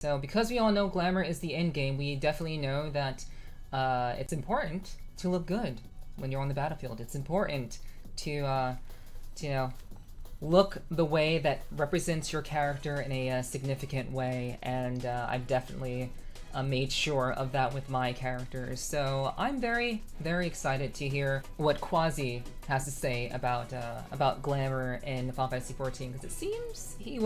So because we all know Glamour is the end game, we definitely know that it's important to look good when you're on the battlefield. It's important to look the way that represents your character in a significant way, and I've definitely made sure of that with my characters. So I'm very, very excited to hear what Quazii has to say about Glamour in Final Fantasy XIV, because it seems he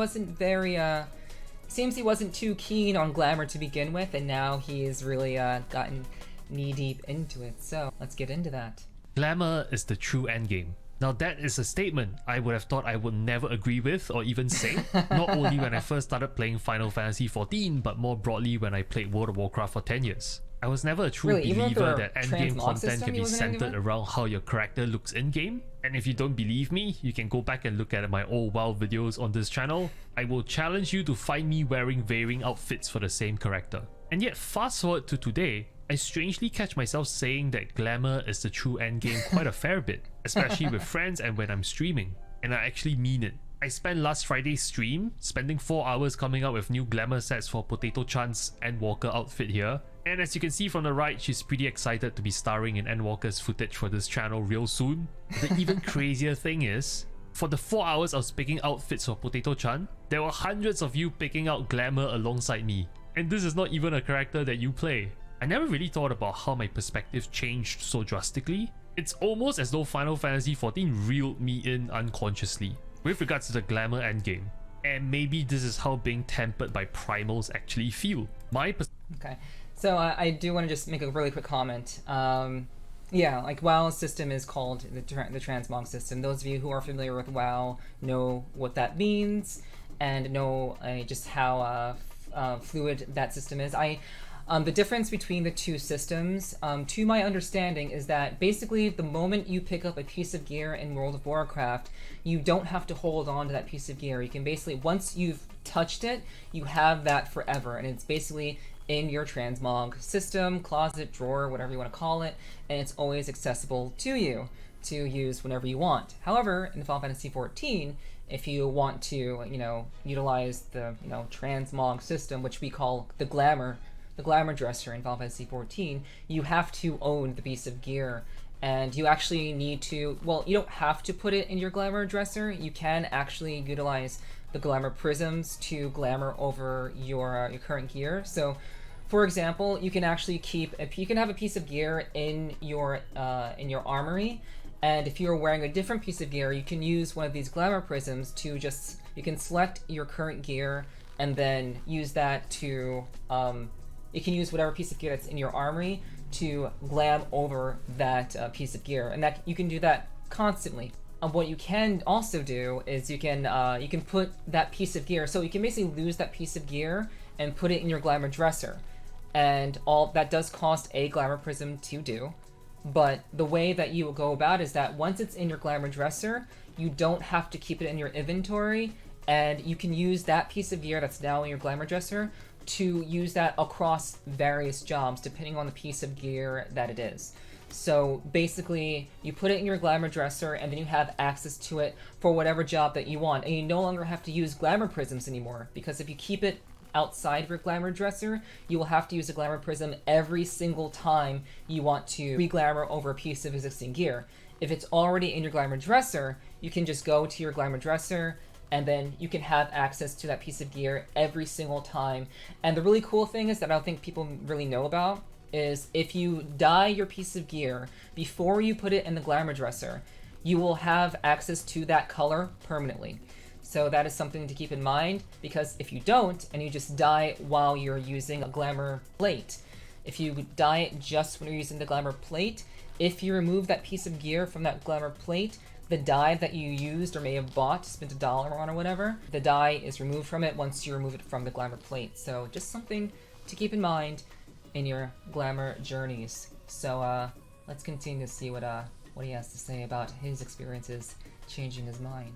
wasn't too keen on Glamour to begin with, and now he's really gotten knee-deep into it. So let's get into that. Glamour is the true endgame. Now that is a statement I would have thought I would never agree with or even say, not only when I first started playing Final Fantasy XIV, but more broadly when I played World of Warcraft for 10 years. I was never a true believer that endgame content can be centered around how your character looks in-game. And if you don't believe me, you can go back and look at my old WoW videos on this channel. I will challenge you to find me wearing varying outfits for the same character. And yet fast forward to today, I strangely catch myself saying that Glamour is the true endgame quite a fair bit, especially with friends and when I'm streaming. And I actually mean it. I spent last Friday's stream spending 4 hours coming up with new Glamour sets for Potato Chan's Endwalker outfit here. And as you can see from the right, she's pretty excited to be starring in Endwalker's footage for this channel real soon. The even crazier thing is, for the 4 hours I was picking outfits for Potato Chan, there were hundreds of you picking out Glamour alongside me. And this is not even a character that you play. I never really thought about how my perspective changed so drastically. It's almost as though Final Fantasy XIV reeled me in unconsciously with regards to the Glamour endgame. And maybe this is how being tempered by primals actually feel. Okay, so I do want to just make a really quick comment. Yeah, like WoW's system is called the Transmog system. Those of you who are familiar with WoW know what that means and know just how fluid that system is. The difference between the two systems, to my understanding, is that basically the moment you pick up a piece of gear in World of Warcraft, you don't have to hold on to that piece of gear. You can basically, once you've touched it, you have that forever, and it's basically in your Transmog system, closet, drawer, whatever you want to call it, and it's always accessible to you to use whenever you want. However, in Final Fantasy XIV, if you want to, utilize the, Transmog system, which we call the Glamour dresser in Final Fantasy XIV, you have to own the piece of gear, and you actually need to, well, you don't have to put it in your Glamour dresser. You can actually utilize the Glamour prisms to glamour over your current gear. So, for example, you can actually you can have a piece of gear in your armory, and if you're wearing a different piece of gear, you can use one of these Glamour prisms to you can select your current gear and then use that to you can use whatever piece of gear that's in your armory to glam over that piece of gear, and that you can do that constantly. What you can also do is you can put that piece of gear, so you can basically lose that piece of gear and put it in your Glamour dresser, and all that does cost a Glamour prism to do. But the way that you will go about is that once it's in your Glamour dresser, you don't have to keep it in your inventory, and you can use that piece of gear that's now in your Glamour dresser to use that across various jobs depending on the piece of gear that it is. So basically, you put it in your Glamour dresser and then you have access to it for whatever job that you want, and you no longer have to use Glamour prisms anymore, because if you keep it outside of your Glamour dresser, you will have to use a Glamour prism every single time you want to re-glamour over a piece of existing gear. If it's already in your Glamour dresser, you can just go to your Glamour dresser, and then you can have access to that piece of gear every single time. And the really cool thing is that I don't think people really know about is if you dye your piece of gear before you put it in the Glamour dresser, you will have access to that color permanently. So that is something to keep in mind, because if you don't, and you just dye while you're using a Glamour plate, if you dye it just when you're using the Glamour plate, if you remove that piece of gear from that Glamour plate, the dye that you used or may have bought, spent $1 on or whatever, the dye is removed from it once you remove it from the Glamour plate. So just something to keep in mind in your Glamour journeys. So let's continue to see what he has to say about his experiences changing his mind.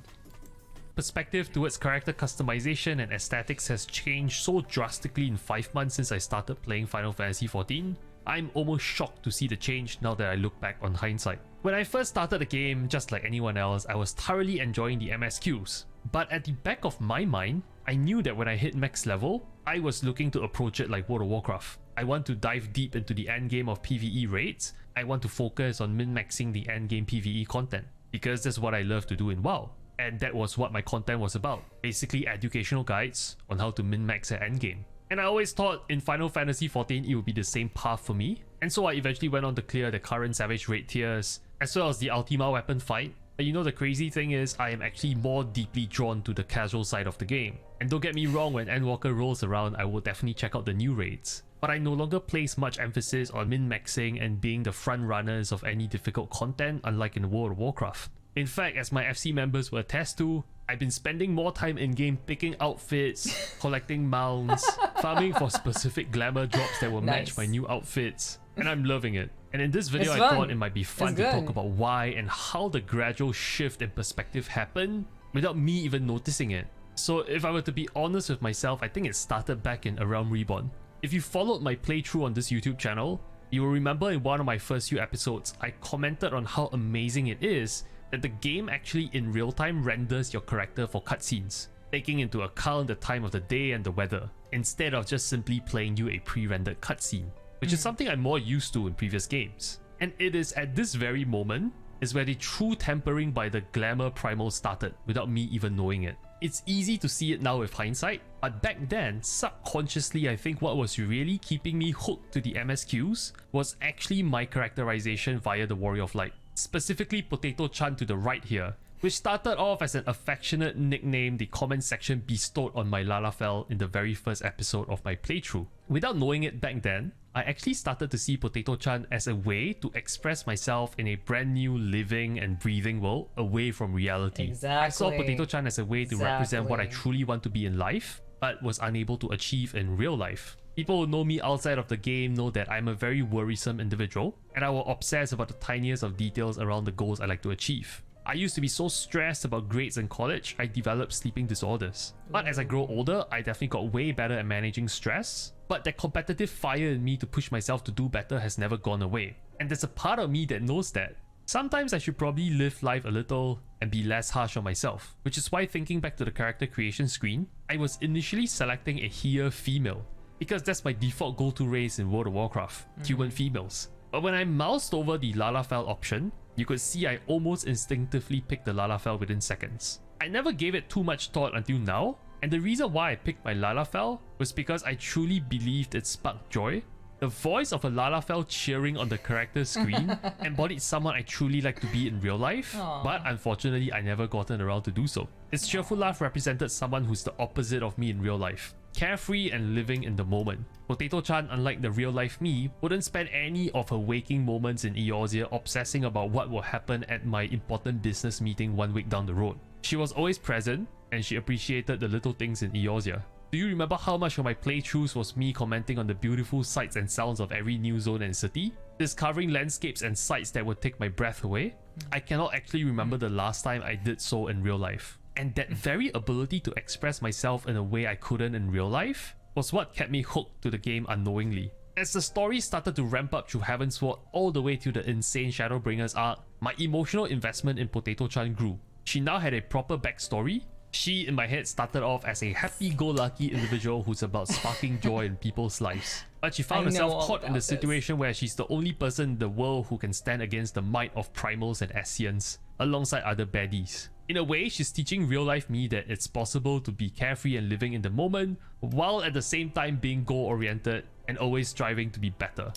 Perspective towards character customization and aesthetics has changed so drastically in 5 months since I started playing Final Fantasy XIV. I'm almost shocked to see the change now that I look back on hindsight. When I first started the game, just like anyone else, I was thoroughly enjoying the MSQs. But at the back of my mind, I knew that when I hit max level, I was looking to approach it like World of Warcraft. I want to dive deep into the endgame of PvE raids. I want to focus on min-maxing the endgame PvE content, because that's what I love to do in WoW. And that was what my content was about. Basically educational guides on how to min-max at endgame. And I always thought in Final Fantasy XIV it would be the same path for me. And so I eventually went on to clear the current Savage raid tiers, as well as the Ultima weapon fight. But you know, the crazy thing is, I am actually more deeply drawn to the casual side of the game. And don't get me wrong, when Endwalker rolls around, I will definitely check out the new raids. But I no longer place much emphasis on min-maxing and being the front runners of any difficult content, unlike in World of Warcraft. In fact, as my FC members will attest to, I've been spending more time in-game picking outfits, collecting mounts, farming for specific glamour drops that will match my new outfits, and I'm loving it. And in this video, I thought it might be fun to talk about why and how the gradual shift in perspective happened without me even noticing it. So if I were to be honest with myself, I think it started back in A Realm Reborn. If you followed my playthrough on this YouTube channel, you will remember in one of my first few episodes, I commented on how amazing it is that the game actually in real time renders your character for cutscenes, taking into account the time of the day and the weather, instead of just simply playing you a pre-rendered cutscene, which is something I'm more used to in previous games. And it is at this very moment is where the true tempering by the Glamour primal started without me even knowing it. It's easy to see it now with hindsight, but back then, subconsciously, I think what was really keeping me hooked to the MSQs was actually my characterization via the Warrior of Light. Specifically Potato Chan to the right here, which started off as an affectionate nickname the comment section bestowed on my Lalafell in the very first episode of my playthrough. Without knowing it back then, I actually started to see Potato Chan as a way to express myself in a brand new living and breathing world away from reality. I saw Potato Chan as a way to represent what I truly want to be in life, but was unable to achieve in real life. People who know me outside of the game know that I'm a very worrisome individual, and I will obsess about the tiniest of details around the goals I like to achieve. I used to be so stressed about grades in college, I developed sleeping disorders. But as I grow older, I definitely got way better at managing stress, but that competitive fire in me to push myself to do better has never gone away. And there's a part of me that knows that sometimes I should probably live life a little and be less harsh on myself, which is why thinking back to the character creation screen, I was initially selecting a here female, because that's my default go-to race in World of Warcraft, human females. But when I moused over the Lalafell option, you could see I almost instinctively picked the Lalafell within seconds. I never gave it too much thought until now, and the reason why I picked my Lalafell was because I truly believed it sparked joy. The voice of a Lalafell cheering on the character's screen embodied someone I truly like to be in real life, but unfortunately I never gotten around to do so. Its cheerful laugh represented someone who's the opposite of me in real life. Carefree and living in the moment. Potato Chan, unlike the real life me, wouldn't spend any of her waking moments in Eorzea obsessing about what will happen at my important business meeting 1 week down the road. She was always present, and she appreciated the little things in Eorzea. Do you remember how much of my playthroughs was me commenting on the beautiful sights and sounds of every new zone and city? Discovering landscapes and sights that would take my breath away? I cannot actually remember the last time I did so in real life. And that very ability to express myself in a way I couldn't in real life was what kept me hooked to the game unknowingly. As the story started to ramp up through Heavensward all the way to the insane Shadowbringers arc, my emotional investment in Potato Chan grew. She now had a proper backstory. She, in my head, started off as a happy-go-lucky individual who's about sparking joy in people's lives. But she found herself caught in the situation where she's the only person in the world who can stand against the might of primals and Ascians, alongside other baddies. In a way, she's teaching real-life me that it's possible to be carefree and living in the moment, while at the same time being goal-oriented and always striving to be better.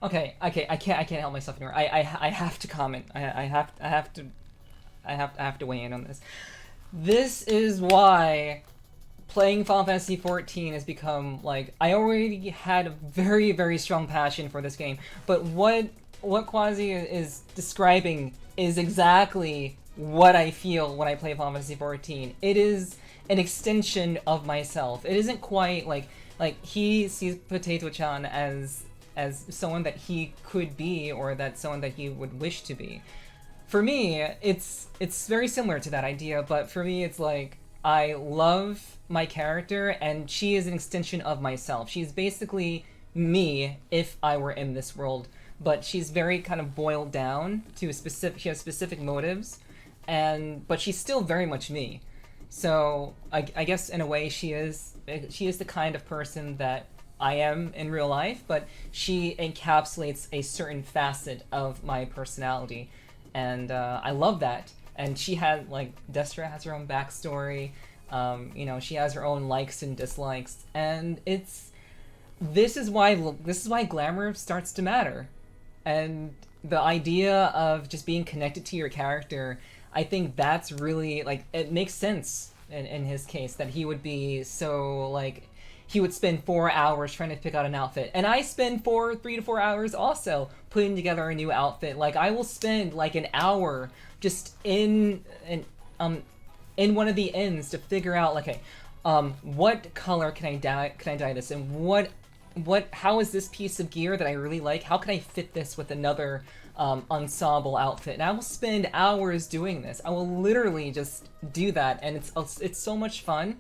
Okay, I can't help myself anymore. I have to comment. I have to weigh in on this. This is why playing Final Fantasy XIV has become, like, I already had a very, very strong passion for this game, but what Quazii is describing is exactly what I feel when I play Final Fantasy XIV. It is an extension of myself. It isn't quite like he sees Potato Chan as someone that he could be, or that someone that he would wish to be. For me, it's very similar to that idea, but for me it's like, I love my character and she is an extension of myself. She's basically me if I were in this world, but she's very kind of boiled down to she has specific motives, but she's still very much me. So I guess in a way she is the kind of person that I am in real life, but she encapsulates a certain facet of my personality, and I love that. And she had, like, Destra has her own backstory. You know, she has her own likes and dislikes, and this is why glamour starts to matter. And the idea of just being connected to your character, I think that's really, like, it makes sense in his case that he would be so, like, he would spend 4 hours trying to pick out an outfit, and I spend 3 to 4 hours also putting together a new outfit. Like, I will spend like an hour just in one of the inns to figure out, like, okay, what color can I dye this, and how is this piece of gear that I really like, how can I fit this with another ensemble outfit? And I will spend hours doing this. I will literally just do that, and it's so much fun.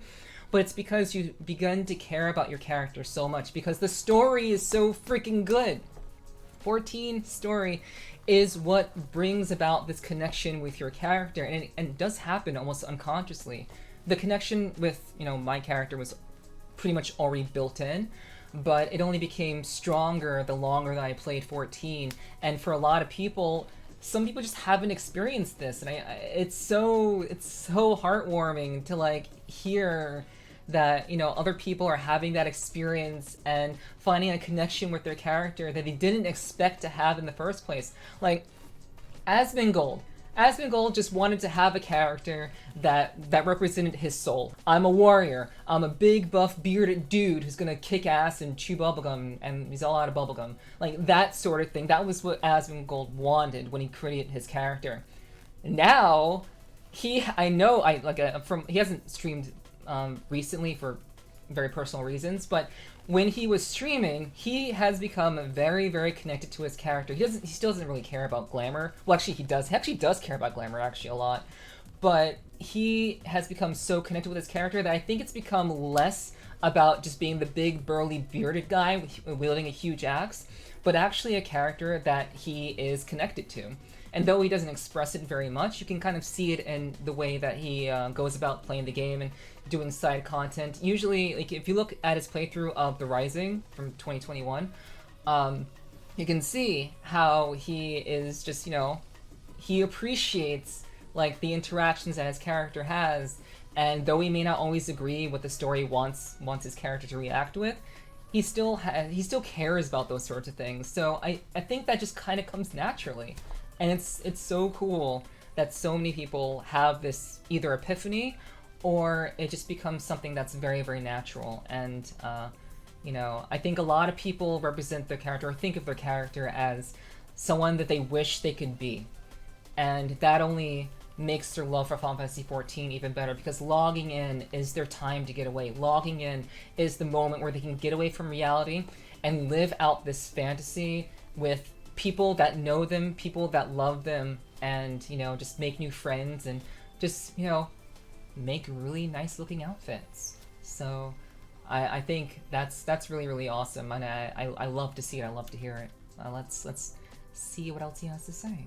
But it's because you begin to care about your character so much, because the story is so freaking good. 14 story is what brings about this connection with your character, and it does happen almost unconsciously. The connection with, you know, my character was pretty much already built in, but it only became stronger the longer that I played 14. And for a lot of people, some people just haven't experienced this, and it's so heartwarming to, like, hear that, you know, other people are having that experience and finding a connection with their character that they didn't expect to have in the first place. Like, Asmongold just wanted to have a character that represented his soul. I'm a warrior. I'm a big, buff, bearded dude who's gonna kick ass and chew bubblegum, and he's all out of bubblegum. Like, that sort of thing. That was what Asmongold wanted when he created his character. Now, he hasn't streamed recently for very personal reasons, but when he was streaming, he has become very, very connected to his character. He still doesn't really care about glamour. Well, actually, he does. He actually does care about glamour, actually, a lot. But he has become so connected with his character that I think it's become less about just being the big, burly, bearded guy wielding a huge axe, but actually a character that he is connected to. And though he doesn't express it very much, you can kind of see it in the way that he goes about playing the game and doing side content. Usually, like, if you look at his playthrough of The Rising from 2021, you can see how he is just, you know, he appreciates, like, the interactions that his character has, and though he may not always agree with the story wants his character to react with, he still cares about those sorts of things. So I think that just kind of comes naturally. And it's so cool that so many people have this either epiphany, or it just becomes something that's very, very natural. And, you know, I think a lot of people represent their character, or think of their character as someone that they wish they could be. And that only makes their love for Final Fantasy XIV even better, because logging in is their time to get away. Logging in is the moment where they can get away from reality and live out this fantasy with people that know them, people that love them, and, you know, just make new friends and just, you know, make really nice looking outfits. So I think that's really, really awesome, and I love to see it. I love to hear it. Let's see what else he has to say.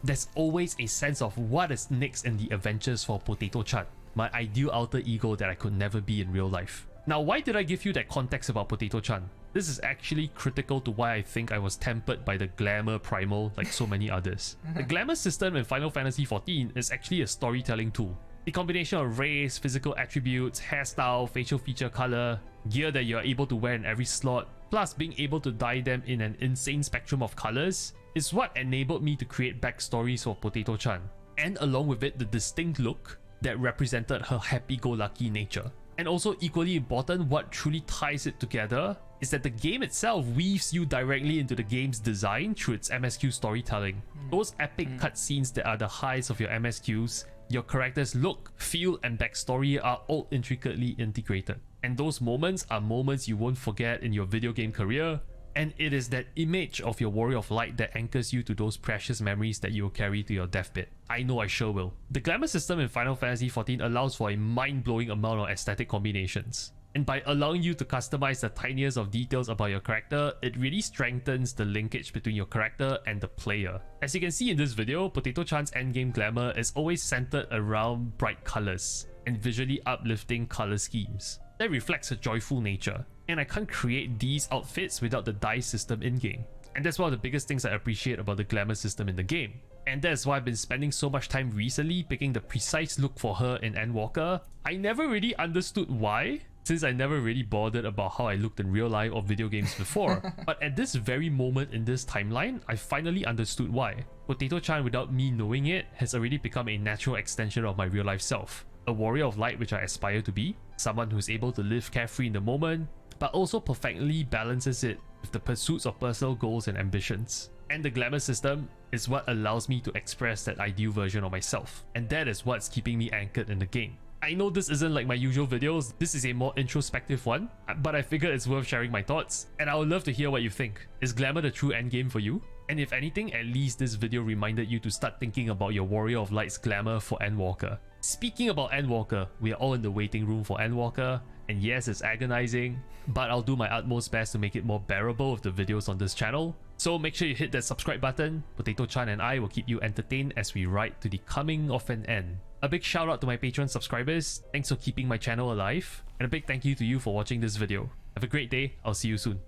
There's always a sense of what is next in the adventures for Potato-chan, my ideal alter ego that I could never be in real life. Now, why did I give you that context about Potato-chan? This is actually critical to why I think I was tempered by the Glamour Primal like so many others. The Glamour system in Final Fantasy XIV is actually a storytelling tool. The combination of race, physical attributes, hairstyle, facial feature color, gear that you're able to wear in every slot, plus being able to dye them in an insane spectrum of colors, is what enabled me to create backstories for Potato-chan, and along with it the distinct look that represented her happy-go-lucky nature. And also equally important, what truly ties it together is that the game itself weaves you directly into the game's design through its MSQ storytelling. Those epic cutscenes that are the highs of your MSQs, your character's look, feel, and backstory are all intricately integrated. And those moments are moments you won't forget in your video game career, and it is that image of your Warrior of Light that anchors you to those precious memories that you will carry to your deathbed. I know I sure will. The Glamour system in Final Fantasy XIV allows for a mind-blowing amount of aesthetic combinations. And by allowing you to customize the tiniest of details about your character, it really strengthens the linkage between your character and the player. As you can see in this video, Potato-chan's endgame glamour is always centered around bright colors. and visually uplifting color schemes. That reflects her joyful nature, and I can't create these outfits without the dye system in-game. And that's one of the biggest things I appreciate about the glamour system in the game. And that's why I've been spending so much time recently picking the precise look for her in Endwalker. I never really understood why, since I never really bothered about how I looked in real life or video games before. But at this very moment in this timeline, I finally understood why. Potato-chan, without me knowing it, has already become a natural extension of my real life self. A warrior of light which I aspire to be, someone who's able to live carefree in the moment, but also perfectly balances it with the pursuits of personal goals and ambitions. And the glamour system is what allows me to express that ideal version of myself, and that is what's keeping me anchored in the game. I know this isn't like my usual videos, this is a more introspective one, but I figured it's worth sharing my thoughts, and I would love to hear what you think. Is glamour the true endgame for you? And if anything, at least this video reminded you to start thinking about your Warrior of Light's glamour for Endwalker. Speaking about Endwalker, we are all in the waiting room for Endwalker, and yes, it's agonizing, but I'll do my utmost best to make it more bearable with the videos on this channel. So make sure you hit that subscribe button. Potato-chan and I will keep you entertained as we ride to the coming of an end. A big shout out to my Patreon subscribers, thanks for keeping my channel alive, and a big thank you to you for watching this video. Have a great day, I'll see you soon.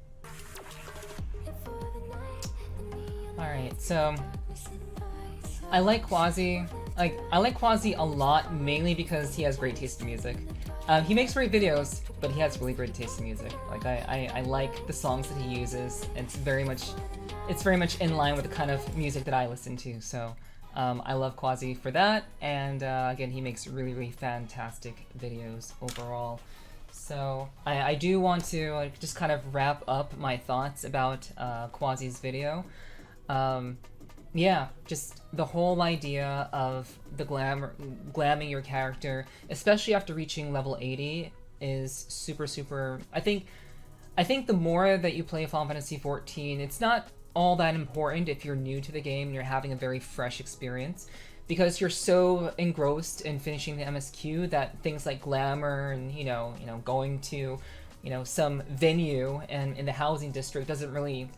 Alright, so I like Quazii. I like Quazii a lot, mainly because he has great taste in music. He makes great videos, but he has really great taste in music. Like I like the songs that he uses, and it's very much in line with the kind of music that I listen to. So I love Quazii for that, and again, he makes really fantastic videos overall. So I do want to just kind of wrap up my thoughts about Quazii's video. Yeah, just the whole idea of the glamming your character, especially after reaching level 80, is super. I think the more that you play Final Fantasy XIV, it's not all that important if you're new to the game and you're having a very fresh experience, because you're so engrossed in finishing the MSQ that things like glamour and going to some venue and in the housing district doesn't really.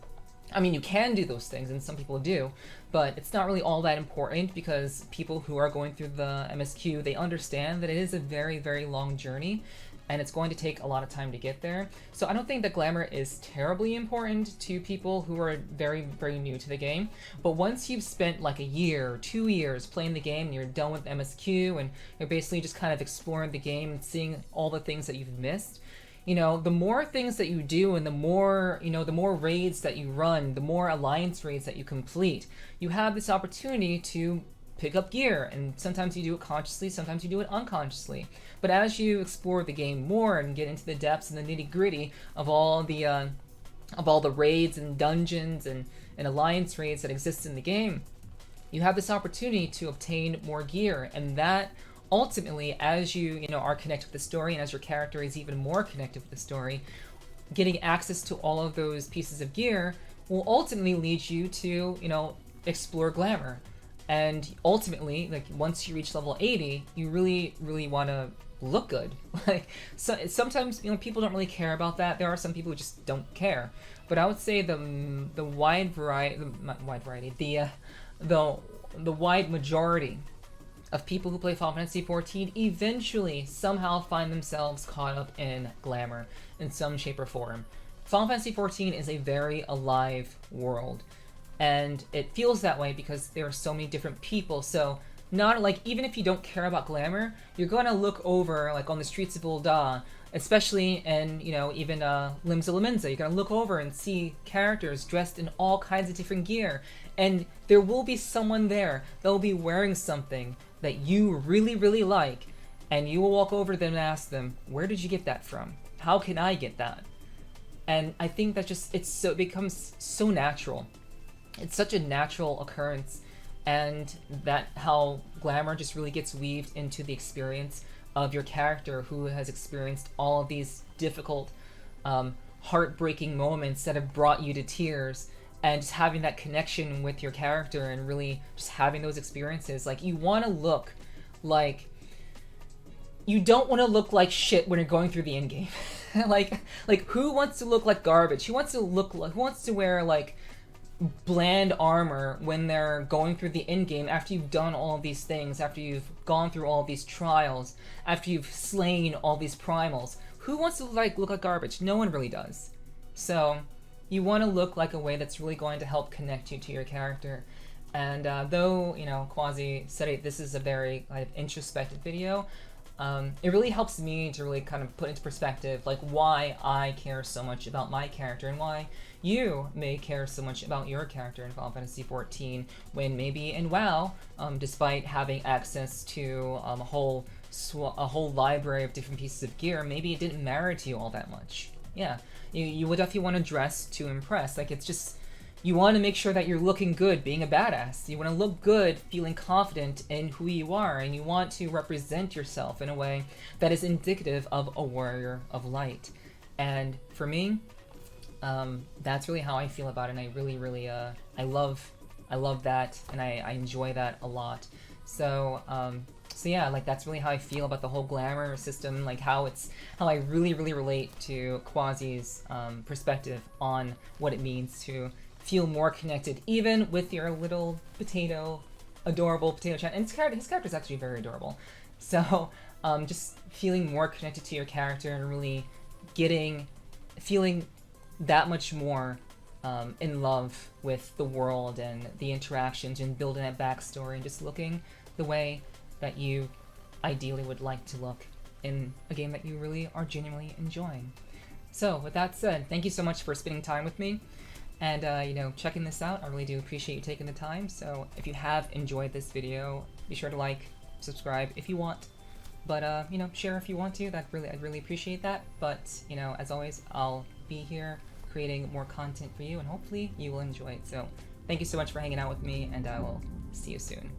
I mean, you can do those things, and some people do, but it's not really all that important, because people who are going through the MSQ, they understand that it is a very long journey, and it's going to take a lot of time to get there. So I don't think that glamour is terribly important to people who are very new to the game, but once you've spent like a year or 2 years playing the game and you're done with MSQ and you're basically just kind of exploring the game and seeing all the things that you've missed, the more things that you do and the more raids that you run, the more alliance raids that you complete, you have this opportunity to pick up gear, and sometimes you do it consciously, sometimes you do it unconsciously. But as you explore the game more and get into the depths and the nitty-gritty of all the raids and dungeons and alliance raids that exist in the game, you have this opportunity to obtain more gear, and that ultimately, as you are connected with the story, and as your character is even more connected with the story, getting access to all of those pieces of gear will ultimately lead you to explore glamour. And ultimately, like, once you reach level 80, you really want to look good. Like, so sometimes people don't really care about that. There are some people who just don't care, but I would say the wide majority of people who play Final Fantasy XIV eventually somehow find themselves caught up in glamour in some shape or form. Final Fantasy XIV is a very alive world, and it feels that way because there are so many different people. So not like, even if you don't care about glamour, you're going to look over like on the streets of Ul'dah, especially in even Limbs of Laminza, you're going to look over and see characters dressed in all kinds of different gear, and there will be someone there that will be wearing something that you really like, and you will walk over to them and ask them, where did you get that from? How can I get that? And I think that it becomes so natural. It's such a natural occurrence, and that how glamour just really gets weaved into the experience of your character, who has experienced all of these difficult, heartbreaking moments that have brought you to tears, and just having that connection with your character and really just having those experiences. Like, you want to look like, you don't want to look like shit when you're going through the end game. like who wants to look like garbage? Who wants to wear like bland armor when they're going through the end game after you've done all these things, after you've gone through all these trials, after you've slain all these primals. Who wants to like look like garbage? No one really does. So you want to look like a way that's really going to help connect you to your character. And though, you know, Quazii said this is a very like introspective video, it really helps me to really kind of put into perspective like why I care so much about my character and why you may care so much about your character in Final Fantasy XIV when maybe in WoW, despite having access to a whole library of different pieces of gear, maybe it didn't matter to you all that much. Yeah, you would definitely want to dress to impress. Like, it's just, you want to make sure that you're looking good being a badass. You want to look good feeling confident in who you are, and you want to represent yourself in a way that is indicative of a warrior of light. And for me, that's really how I feel about it, and I really I love that, and I enjoy that a lot. So so yeah, like that's really how I feel about the whole Glamour system, like how I really relate to Quazii's perspective on what it means to feel more connected, even with your little adorable potato chat. And his character is actually very adorable. So just feeling more connected to your character and really feeling that much more in love with the world and the interactions and building that backstory and just looking the way that you ideally would like to look in a game that you really are genuinely enjoying. So with that said, thank you so much for spending time with me and you know, checking this out. I really do appreciate you taking the time. So if you have enjoyed this video, be sure to like, subscribe if you want, but you know, share if you want to. I'd really appreciate that. But you know, as always, I'll be here creating more content for you, and hopefully you will enjoy it. So thank you so much for hanging out with me, and I will see you soon.